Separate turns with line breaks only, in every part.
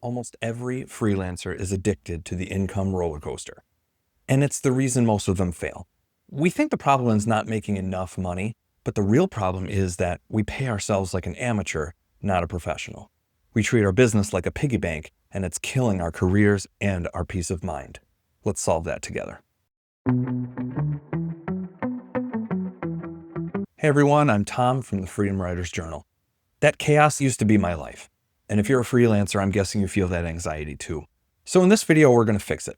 Almost every freelancer is addicted to the income roller coaster. And it's the reason most of them fail. We think the problem is not making enough money, but the real problem is that we pay ourselves like an amateur, not a professional. We treat our business like a piggy bank, and it's killing our careers and our peace of mind. Let's solve that together. Hey everyone, I'm Tom from the Freedom Writers Journal. That chaos used to be my life. And if you're a freelancer, I'm guessing you feel that anxiety too. So in this video, we're going to fix it.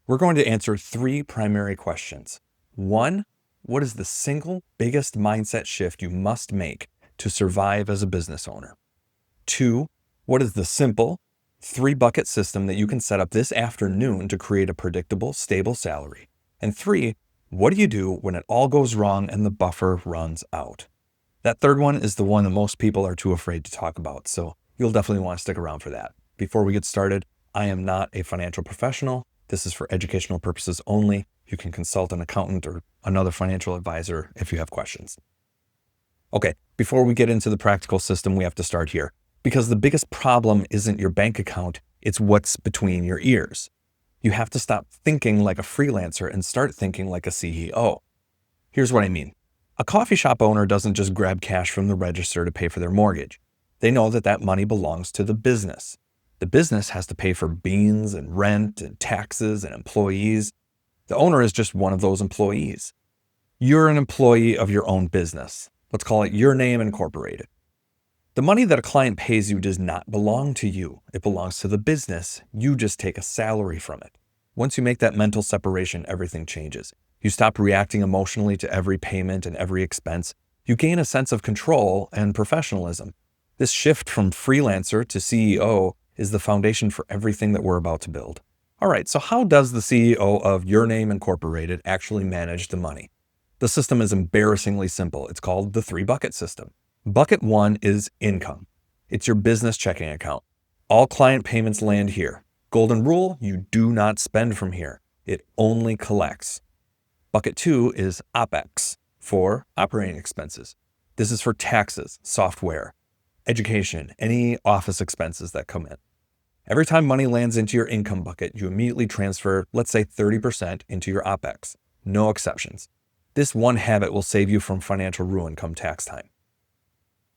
We're going to answer 3 primary questions. 1, what is the single biggest mindset shift you must make to survive as a business owner? 2, what is the simple 3-bucket system that you can set up this afternoon to create a predictable, stable salary? And 3, what do you do when it all goes wrong and the buffer runs out? That third one is the one that most people are too afraid to talk about, so you'll definitely want to stick around for that. Before we get started, I am not a financial professional. This is for educational purposes only. You can consult an accountant or another financial advisor if you have questions. Okay, before we get into the practical system, we have to start here. Because the biggest problem isn't your bank account, it's what's between your ears. You have to stop thinking like a freelancer and start thinking like a CEO. Here's what I mean. A coffee shop owner doesn't just grab cash from the register to pay for their mortgage. They know that that money belongs to the business. The business has to pay for beans and rent and taxes and employees. The owner is just one of those employees. You're an employee of your own business. Let's call it Your Name Incorporated. The money that a client pays you does not belong to you. It belongs to the business. You just take a salary from it. Once you make that mental separation, everything changes. You stop reacting emotionally to every payment and every expense. You gain a sense of control and professionalism. This shift from freelancer to CEO is the foundation for everything that we're about to build. All right, so how does the CEO of Your Name Incorporated actually manage the money? The system is embarrassingly simple. It's called the 3-bucket system. Bucket 1 is income. It's your business checking account. All client payments land here. Golden rule, you do not spend from here. It only collects. Bucket 2 is OPEX, for operating expenses. This is for taxes, software, education, any office expenses that come in. Every time money lands into your income bucket, you immediately transfer, let's say 30% into your OPEX. No exceptions. This one habit will save you from financial ruin come tax time.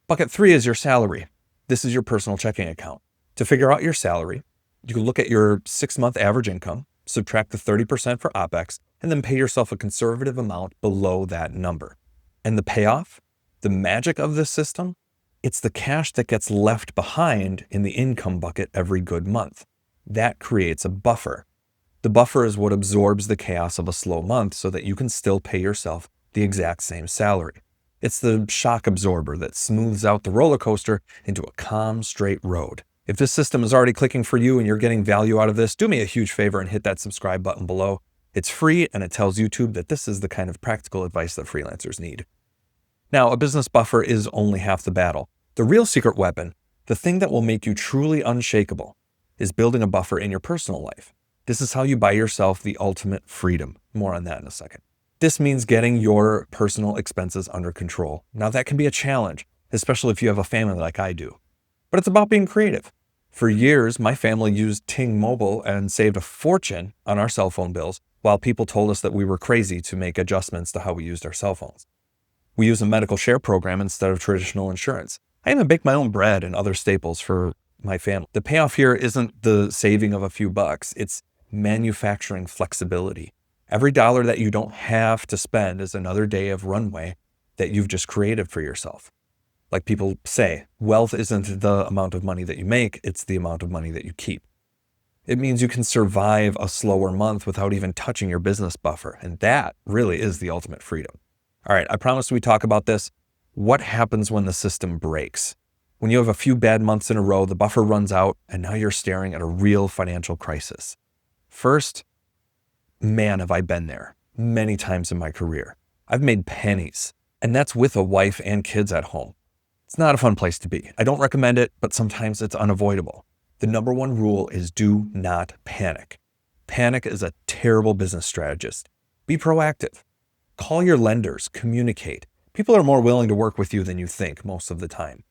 Bucket 3 is your salary. This is your personal checking account. To figure out your salary, you can look at your 6-month average income, subtract the 30% for OPEX, and then pay yourself a conservative amount below that number. And the payoff? The magic of this system? It's the cash that gets left behind in the income bucket every good month. That creates a buffer. The buffer is what absorbs the chaos of a slow month so that you can still pay yourself the exact same salary. It's the shock absorber that smooths out the roller coaster into a calm, straight road. If this system is already clicking for you and you're getting value out of this, do me a huge favor and hit that subscribe button below. It's free and it tells YouTube that this is the kind of practical advice that freelancers need. Now, a business buffer is only half the battle. The real secret weapon, the thing that will make you truly unshakable, is building a buffer in your personal life. This is how you buy yourself the ultimate freedom. More on that in a second. This means getting your personal expenses under control. Now, that can be a challenge, especially if you have a family like I do. But it's about being creative. For years, my family used Ting Mobile and saved a fortune on our cell phone bills, while people told us that we were crazy to make adjustments to how we used our cell phones. We use a medical share program instead of traditional insurance. I even bake my own bread and other staples for my family. The payoff here isn't the saving of a few bucks. It's manufacturing flexibility. Every dollar that you don't have to spend is another day of runway that you've just created for yourself. Like people say, wealth isn't the amount of money that you make, it's the amount of money that you keep. It means you can survive a slower month without even touching your business buffer. And that really is the ultimate freedom. All right, I promised we talk about this. What happens when the system breaks? When you have a few bad months in a row, the buffer runs out, and now you're staring at a real financial crisis. First, man, have I been there many times in my career. I've made pennies, and that's with a wife and kids at home. It's not a fun place to be. I don't recommend it, but sometimes it's unavoidable. The number one rule is do not panic. Panic is a terrible business strategist. Be proactive. Call your lenders, communicate. People are more willing to work with you than you think most of the time.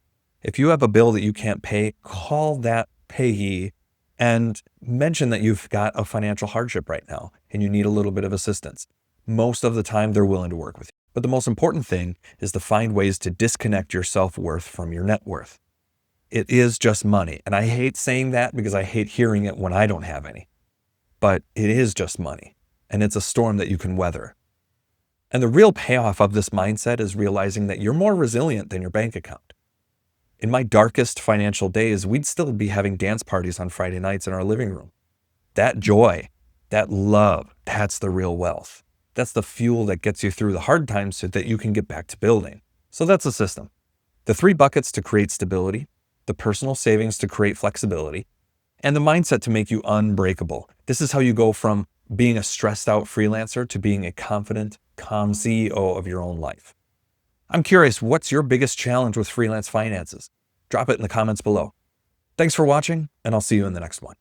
If you have a bill that you can't pay, call that payee and mention that you've got a financial hardship right now and you need a little bit of assistance. Most of the time, they're willing to work with you. But the most important thing is to find ways to disconnect your self-worth from your net worth. It is just money. And I hate saying that because I hate hearing it when I don't have any. But it is just money. And it's a storm that you can weather. And the real payoff of this mindset is realizing that you're more resilient than your bank account. In my darkest financial days, we'd still be having dance parties on Friday nights in our living room. That joy, that love, that's the real wealth. That's the fuel that gets you through the hard times so that you can get back to building. So that's the system. The 3 buckets to create stability, the personal savings to create flexibility, and the mindset to make you unbreakable. This is how you go from being a stressed out freelancer to being a confident, calm CEO of your own life. I'm curious, what's your biggest challenge with freelance finances? Drop it in the comments below. Thanks for watching, and I'll see you in the next one.